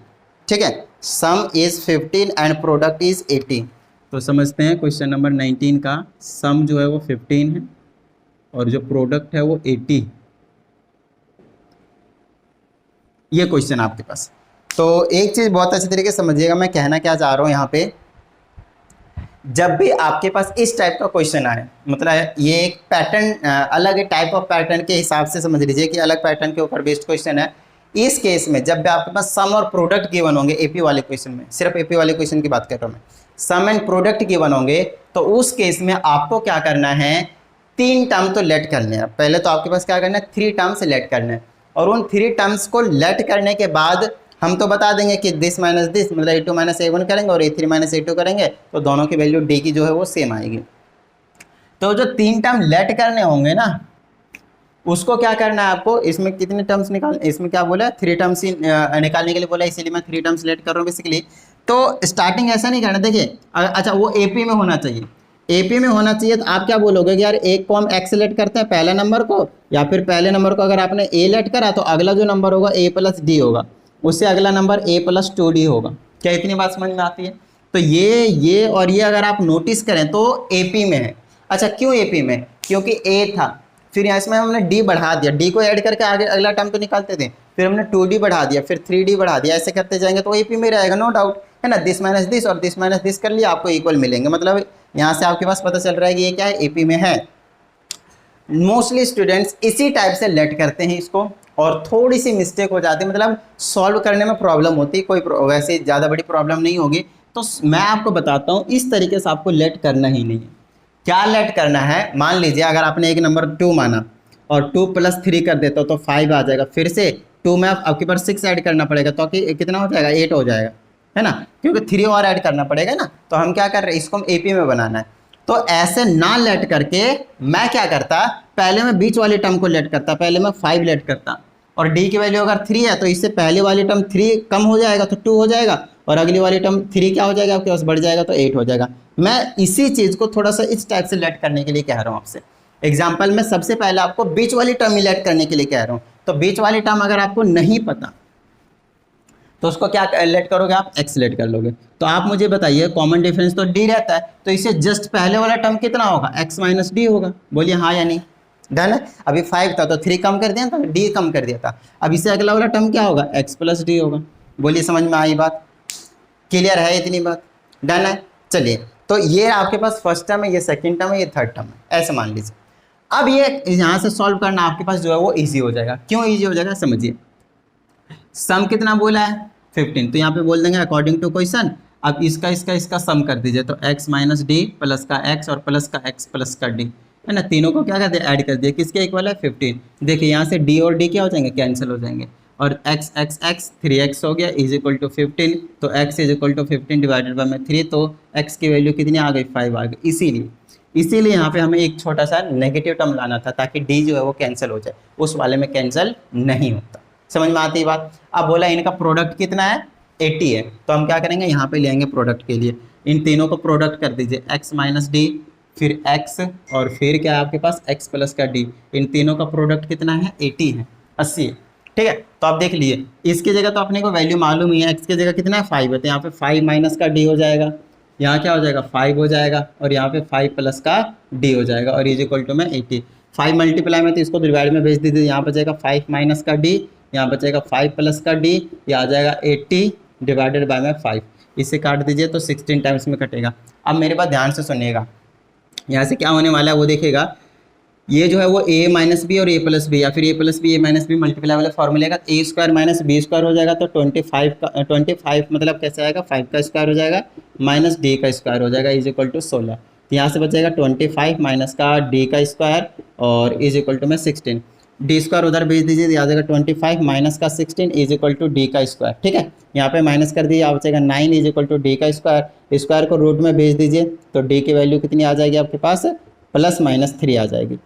ठीक है, sum is 15 and product is 80। तो समझते हैं क्वेश्चन नंबर 19 का। सम जो है वो 15 है और जो प्रोडक्ट है वो 80। ये क्वेश्चन आपके पास। तो एक चीज़ बहुत अच्छी तरीके से समझिएगा, मैं कहना क्या चाह रहा हूँ यहाँ पे। जब भी आपके पास इस टाइप का क्वेश्चन आए, मतलब ये एक पैटर्न, अलग टाइप ऑफ पैटर्न के हिसाब से समझ लीजिए कि अलग पैटर्न के ऊपर बेस्ड क्वेश्चन है। इस केस में जब भी आपके पास सम और प्रोडक्ट गिवन होंगे, एपी वाले क्वेश्चन में, सिर्फ एपी वाले क्वेश्चन की बात कर रहा हूँ मैं, सम एंड प्रोडक्ट गिवन होंगे, तो उस केस में आपको क्या करना है, 3 टर्म तो लेट करने हैं। पहले तो आपके पास क्या करना है, 3 टर्म्स लेट करने हैं, और उन 3 टर्म्स को लेट करने के बाद हम तो बता देंगे कि दिस माइनस दिस मतलब a2 माइनस a1 करेंगे और a3 माइनस a2 करेंगे, तो दोनों की वैल्यू d की जो है वो सेम आएगी। तो जो 3 टर्म लेट करने होंगे ना, उसको क्या करना है आपको, इसमें कितने टर्म्स निकाल, इसमें क्या बोला है, 3 टर्म्स निकालने के लिए बोला, इसीलिए मैं 3 टर्म्स लेट कर रहा हूँ बेसिकली। तो स्टार्टिंग ऐसा नहीं करना, देखिए अच्छा वो एपी में होना चाहिए, एपी में होना चाहिए। तो आप क्या बोलोगे कि यार एक को हम एक्स लेट करते हैं पहले नंबर को, या फिर पहले नंबर को अगर आपने ए लेट करा तो अगला जो नंबर होगा a प्लस डी होगा, उससे अगला नंबर a प्लस 2d होगा। क्या इतनी बात समझ में आती है? तो ये और ये अगर आप नोटिस करें तो एपी में है। अच्छा क्यों एपी में? क्योंकि a था, फिर यहाँ इसमें हमने d बढ़ा दिया, d को ऐड करके आगे अगला टर्म तो निकालते थे, फिर हमने 2d बढ़ा दिया, फिर 3d बढ़ा दिया, ऐसे करते जाएंगे तो एपी में रहेगा, नो डाउट, है ना। दिस माइनस दिस और दिस माइनस दिस कर लिया, आपको इक्वल मिलेंगे। मतलब यहाँ से आपके पास पता चल रहा है कि ये क्या है, एपी में है। मोस्टली स्टूडेंट्स इसी टाइप से लेट करते हैं इसको, और थोड़ी सी मिस्टेक हो जाती है, मतलब सॉल्व करने में प्रॉब्लम होती है, कोई वैसे ज़्यादा बड़ी प्रॉब्लम नहीं होगी। तो मैं आपको बताता हूँ, इस तरीके से आपको लेट करना ही नहीं है, क्या लेट करना है, मान लीजिए अगर आपने एक नंबर 2 माना और 2 + 3 कर देता तो 5 आ जाएगा, फिर से 2 में आपके पास 6 ऐड करना पड़ेगा तो कि कितना हो जाएगा, 8 हो जाएगा, है ना, क्योंकि 3 और ऐड करना पड़ेगा ना। तो हम क्या कर रहे हैं, इसको हम एपी में बनाना है। तो ऐसे ना लेट करके मैं क्या करता, पहले मैं बीच वाली टर्म को लेट करता, पहले मैं 5 लेट करता, और डी की वैल्यू अगर 3 है तो इससे पहले वाली टर्म 3 कम हो जाएगा तो 2 हो जाएगा, और अगली वाली टर्म 3 क्या हो जाएगा आपके पास, बढ़ जाएगा तो 8 हो जाएगा। मैं इसी चीज़ को थोड़ा सा इस टाइप से लेट करने के लिए कह रहा हूँ आपसे। एग्जाम्पल में सबसे पहले आपको बीच वाली टर्म ही लेट करने के लिए कह रहा हूँ। तो बीच वाली टर्म अगर आपको नहीं पता तो उसको क्या लेट करोगे आप, एक्स लेट कर लोगे। तो आप मुझे बताइए, कॉमन डिफरेंस तो डी रहता है, तो इससे जस्ट पहले वाला टर्म कितना होगा, एक्स माइनस डी होगा। बोलिए हाँ या नहीं, डन है। अभी 5 था तो 3 कम कर दिया था, डी कम कर दिया था, अब इससे अगला वाला टर्म क्या होगा, एक्स प्लस डी होगा। बोलिए समझ में आई बात, क्लियर है इतनी बात, डन है। चलिए, तो ये आपके पास फर्स्ट टर्म है, ये सेकंड टर्म है, ये थर्ड टर्म है, ऐसे मान लीजिए। अब ये यहाँ से सॉल्व करना आपके पास जो है वो इजी हो जाएगा। क्यों इजी हो जाएगा, समझिए। सम कितना बोला है, 15, तो यहाँ पे बोल देंगे अकॉर्डिंग टू क्वेश्चन। अब इसका सम कर दीजिए, तो x माइनस डी प्लस का x और प्लस का x प्लस का d, है ना, तीनों को क्या करते हैं, ऐड कर दिए, किसके इक्वल है, 15। देखिए यहाँ से d और d क्या हो जाएंगे, कैंसिल हो जाएंगे, और x 3x हो गया इज इक्वल टू 15, तो x is equal to 15 divided by में 3, तो x की वैल्यू कितनी आ गई, 5 आ गई। इसीलिए यहाँ पे हमें एक छोटा सा नेगेटिव टर्म लाना था ताकि d जो है वो कैंसिल हो जाए, उस वाले में कैंसिल नहीं होता। समझ में आती है बात। अब बोला इनका प्रोडक्ट कितना है, 80 है, तो हम क्या करेंगे, यहाँ पे लेंगे प्रोडक्ट के लिए, इन तीनों को प्रोडक्ट कर दीजिए, x माइनस डी, फिर x, और फिर क्या है आपके पास x प्लस का d, इन तीनों का प्रोडक्ट कितना है, 80 है, 80 है, ठीक है। तो आप देख लीजिए, इसकी जगह तो अपने को वैल्यू मालूम ही है, x की जगह कितना है, 5 है, तो यहाँ पे 5 माइनस का d हो जाएगा, यहाँ क्या हो जाएगा, 5 हो जाएगा, और यहाँ पे 5 प्लस का d हो जाएगा, और इज इक्वल टू में 80। 5 मल्टीप्लाई में तो इसको डिवाइड में भेज दीजिए, यहाँ बचेगा 5 माइनस का d, यहाँ बचेगा 5 प्लस का d, ये आ जाएगा 80 डिवाइडेड बाय में 5, इसे काट दीजिए तो 16 टाइम्स में कटेगा। अब मेरे पास ध्यान से सुनिएगा, यहाँ से क्या होने वाला है वो देखिएगा, ये जो है वो a माइनस बी और a प्लस बी, या फिर a plus b a minus b multiply वाले फॉर्मूले का a square minus b square हो जाएगा, तो 25 मतलब कैसे आएगा, 5 का स्क्वायर हो जाएगा माइनस d का स्क्वायर हो जाएगा इज इक्वल टू 16। तो यहाँ से बचेगा 25 माइनस का d का स्क्वायर और इज इक्वल टू में 16, डी स्क्वायर उधर भेज दीजिए, आ जाएगा 25 माइनस का 16 इज इक्वल टू डी का स्क्वायर, ठीक है। यहाँ पे माइनस कर दीजिए, आ बचेगा 9 इज इक्वल टू डी का स्क्वायर, स्क्वायर को रूट में भेज दीजिए, तो डी की वैल्यू कितनी आ जाएगी आपके पास, प्लस माइनस 3 आ जाएगी,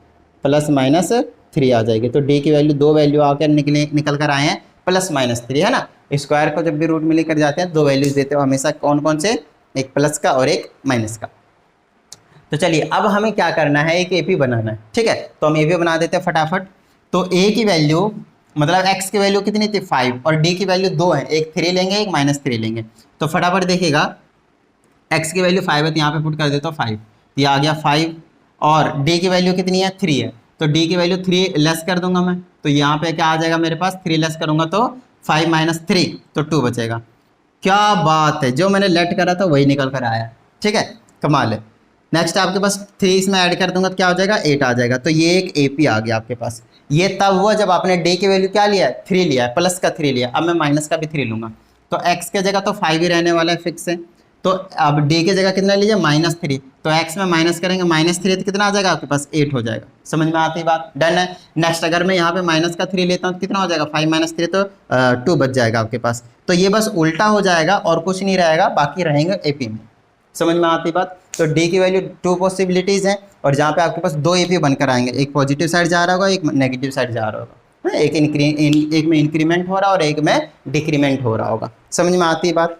प्लस माइनस 3 आ जाएगी। तो डी की वैल्यू, दो वैल्यू आकर निकल कर आए हैं प्लस माइनस 3, है ना। स्क्वायर को जब भी रूट में लेकर जाते हैं दो वैल्यूज देते हो हमेशा, कौन कौन से, एक प्लस का और एक माइनस का। तो चलिए अब हमें क्या करना है, एक एपी बनाना है, ठीक है। तो हम एपी बना देते हैं फटाफट। तो a की वैल्यू मतलब x की वैल्यू कितनी थी, 5, और d की वैल्यू 2 है, एक 3 लेंगे एक माइनस 3 लेंगे। तो फटाफट देखिएगा, x की वैल्यू 5 है तो यहाँ पे पुट कर देता हूँ 5, ये आ गया 5, और d की वैल्यू कितनी है, 3 है, तो d की वैल्यू 3 लेस कर दूंगा मैं, तो यहाँ पे क्या आ जाएगा मेरे पास, 3 लेस करूंगा तो 5 माइनस 3, तो 2 बचेगा। क्या बात है, जो मैंने लेट करा था वही निकल कर आया, ठीक है, कमाल है। नेक्स्ट आपके पास 3 इसमें ऐड कर दूंगा तो क्या हो जाएगा, 8 आ जाएगा। तो ये एक एपी आ गया आपके पास। ये तब हुआ जब आपने डे की वैल्यू क्या लिया है, 3 लिया है, प्लस का 3 लिया। अब मैं माइनस का भी 3 लूंगा, तो x के जगह तो 5 ही रहने वाला है फिक्स है। तो अब डे की जगह कितना लीजिए, -3, तो x में माइनस करेंगे, -3 तो कितना आ जाएगा आपके पास, 8 हो जाएगा। समझ में आती बात, डन है। नेक्स्ट अगर मैं यहाँ पे माइनस का 3 लेता हूँ तो कितना हो जाएगा, 5 माइनस 3 तो 2 बच जाएगा आपके पास। तो ये बस उल्टा हो जाएगा और कुछ नहीं रहेगा, बाकी रहेंगे एपी में। समझ में आती बात। तो डी की वैल्यू 2 पॉसिबिलिटीज़ हैं, और जहाँ पे आपके पास 2 एपी बनकर आएंगे, एक पॉजिटिव साइड जा रहा होगा, एक नेगेटिव साइड जा रहा होगा, एक में इंक्रीमेंट हो रहा है और एक में डिक्रीमेंट हो रहा होगा। समझ में आती बात,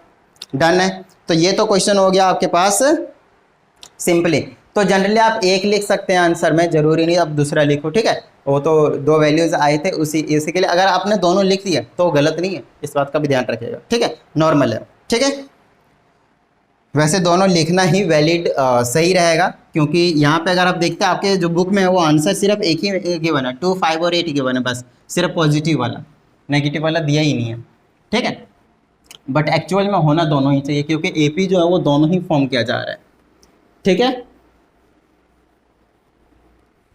डन है। तो ये तो क्वेश्चन हो गया आपके पास सिंपली। तो जनरली आप एक लिख सकते हैं आंसर में, जरूरी नहीं आप दूसरा लिखो, ठीक है। वो तो 2 वैल्यूज आए थे उसी के लिए, अगर आपने दोनों लिख दिया तो गलत नहीं है, इस बात का भी ध्यान रखिएगा, ठीक है, नॉर्मल है, ठीक है। वैसे दोनों लिखना ही वैलिड सही रहेगा, क्योंकि यहाँ पे अगर आप देखते हैं आपके जो बुक में है वो आंसर सिर्फ एक ही गिवन है, 2, 5 और 8 गिवन है, बस सिर्फ पॉजिटिव वाला, नेगेटिव वाला दिया ही नहीं है, ठीक है। बट एक्चुअल में होना दोनों ही चाहिए, क्योंकि एपी जो है वो दोनों ही फॉर्म किया जा रहा है, ठीक है।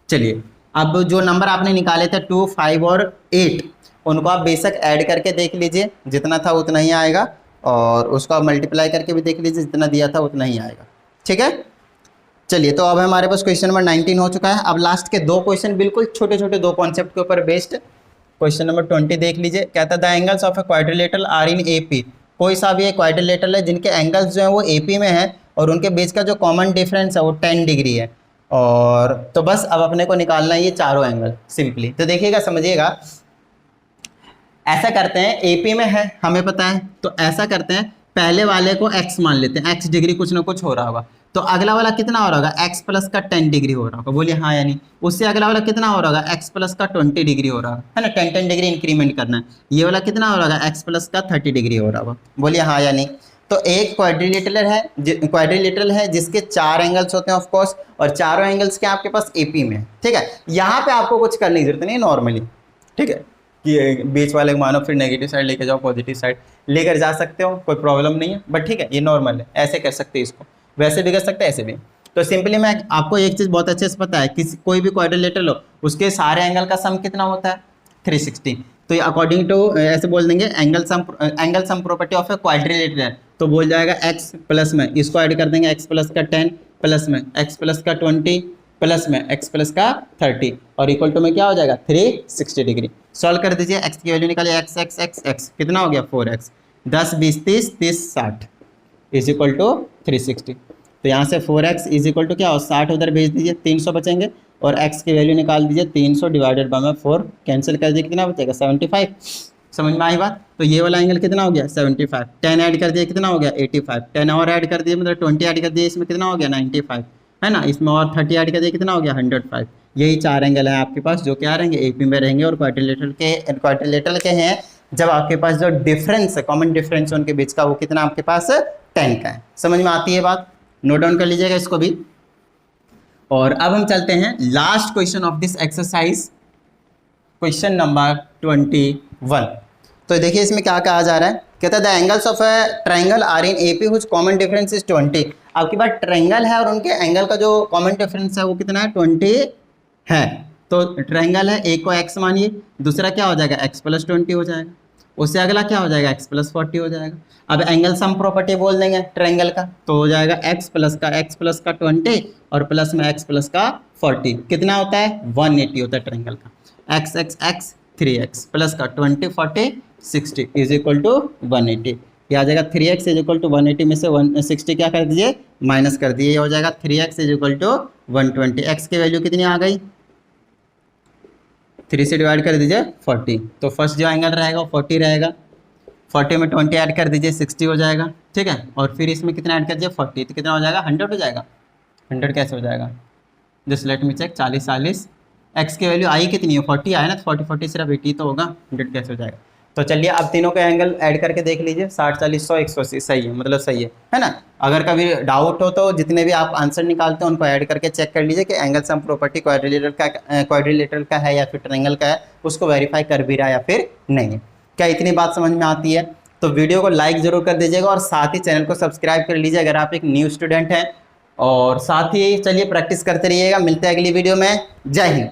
चलिए, अब जो नंबर आपने निकाले थे 2, 5 और 8, उनको आप बेशक ऐड करके देख लीजिए, जितना था उतना ही आएगा, और उसको आप मल्टीप्लाई करके भी देख लीजिए, जितना दिया था उतना ही आएगा, ठीक है। चलिए, तो अब हमारे पास क्वेश्चन नंबर 19 हो चुका है। अब लास्ट के दो क्वेश्चन बिल्कुल छोटे छोटे दो कॉन्सेप्ट के ऊपर बेस्ड। क्वेश्चन नंबर 20 देख लीजिए, कहता है the angles of a quadrilateral are in AP. कोई सा भी एक क्वाड्रिलेटरल है जिनके एंगल्स जो है वो एपी में है और उनके बीच का जो कॉमन डिफरेंस है वो 10 डिग्री है। और तो बस अब अपने को निकालना है ये चारों एंगल सिंपली। तो देखिएगा, समझिएगा, ऐसा करते हैं, एपी में है हमें पता है, तो ऐसा करते हैं, पहले वाले को x मान लेते हैं, x डिग्री कुछ ना कुछ हो रहा होगा, तो अगला वाला कितना हो रहा होगा, x प्लस का 10 डिग्री हो रहा होगा, बोलिए हाँ या नहीं। उससे अगला वाला कितना हो रहा होगा, x प्लस का 20 डिग्री हो रहा होगा, है ना, 10 डिग्री इंक्रीमेंट करना है। ये वाला कितना हो रहा होगा, x प्लस का 30 डिग्री हो रहा होगा, बोलिए हाँ या नहीं। तो एक क्वाड्रिलेटरल है जिसके 4 एंगल्स होते हैं ऑफकोर्स, और चारों एंगल्स के आपके पास एपी में, ठीक है। यहाँ पे आपको कुछ करने की जरूरत नहीं नॉर्मली, ठीक है, कि बीच वाले को मानो फिर नेगेटिव साइड लेके जाओ, पॉजिटिव साइड लेकर जा सकते हो, कोई प्रॉब्लम नहीं है, बट ठीक है, ये नॉर्मल है, ऐसे कर सकते हैं इसको, वैसे भी कर सकते हैं, ऐसे भी। तो सिंपली मैं आपको एक चीज़ बहुत अच्छे से पता है, किसी कोई भी क्वाड्रिलेटरल हो उसके सारे एंगल का सम कितना होता है, 360। तो ये अकॉर्डिंग टू ऐसे बोल देंगे angle sum property of a quadrilateral, तो बोल जाएगा x प्लस में इसको ऐड कर देंगे, x प्लस का 10 प्लस में x प्लस का 20 प्लस में x प्लस का 30 और इक्वल टू में क्या हो जाएगा 360 डिग्री। सॉल्व कर दीजिए, x की वैल्यू निकालिए, x कितना हो गया 4x, 10 20 30 30 60 इज इक्वल टू 360। तो यहाँ से 4x इज इक्वल टू क्या हो 60 उधर भेज दीजिए, 300 बचेंगे, और x की वैल्यू निकाल दीजिए, 300 डिवाइडेड बाय 4 कैंसिल कर दीजिए, कितना बचेगा 75। समझ में आई बात। तो ये वाला एंगल कितना हो गया 75, 10 ऐड कर दिए कितना हो गया 85, 10 और ऐड कर दिए मतलब 20 ऐड कर दिए, इसमें कितना हो गया 95, है ना, इसमें और 30 ऐड कर दिए कितना हो गया 105। यही 4 एंगल है आपके पास जो क्या रहेंगे एपी में रहेंगे, और क्वाड्रिलेटरल के हैं जब आपके पास जो डिफरेंस है, कॉमन डिफरेंस उनके बीच का, वो कितना आपके पास 10 का है। समझ में आती है बात, नोट डाउन कर लीजिएगा इसको भी। और अब हम चलते हैं last question of this exercise, question number 21। तो देखिए इसमें क्या कहा जा रहा है, कहता है the angles of a triangle are in AP which common difference is 20। आपके पास ट्रायंगल है और उनके एंगल का जो कॉमन डिफरेंस है वो कितना है 20 है। तो ट्रायंगल है, एक को x मानिए, दूसरा क्या हो जाएगा x प्लस 20 हो जाएगा, उससे अगला क्या हो जाएगा x प्लस 40 हो जाएगा। अब एंगल सम प्रॉपर्टी बोल देंगे ट्रायंगल का, तो हो जाएगा x प्लस का 20 और प्लस में x प्लस का 40 कितना होता है 180 होता है ट्रायंगल का, x 3x प्लस का 20 40 60 इज इक्वल टू 180। ये आ जाएगा 3x इज इक्वल टू 180 में से 160 क्या कर दीजिए माइनस कर दिए, ये हो जाएगा 3x is equal to 120। x की वैल्यू कितनी आ गई 3 से डिवाइड कर दीजिए 40, तो फर्स्ट जो एंगल रहेगा वो 40 रहेगा, 40 में 20 ऐड कर दीजिए 60 हो जाएगा, ठीक है, और फिर इसमें कितना ऐड कर दीजिए 40, तो कितना हो जाएगा 100 हो जाएगा। 100 कैसे हो जाएगा, just let me check, 40 x की वैल्यू आई कितनी है 40 आया ना, तो 40 सिर्फ 80 तो होगा, 100 कैसे हो जाएगा। तो चलिए अब तीनों के एंगल ऐड करके देख लीजिए, 60 40 100 180 सही है, मतलब सही है ना। अगर कभी डाउट हो तो जितने भी आप आंसर निकालते हैं उनको ऐड करके चेक कर लीजिए कि एंगल सम प्रॉपर्टी क्वाड्रिलेटरल का है या फिर ट्रायंगल का है, उसको वेरीफाई कर भी रहा है या फिर नहीं है। क्या इतनी बात समझ में आती है? तो वीडियो को लाइक ज़रूर कर दीजिएगा और साथ ही चैनल को सब्सक्राइब कर लीजिए अगर आप एक न्यू स्टूडेंट हैं, और साथ ही चलिए प्रैक्टिस करते रहिएगा। मिलते हैं अगली वीडियो में। जय हिंद।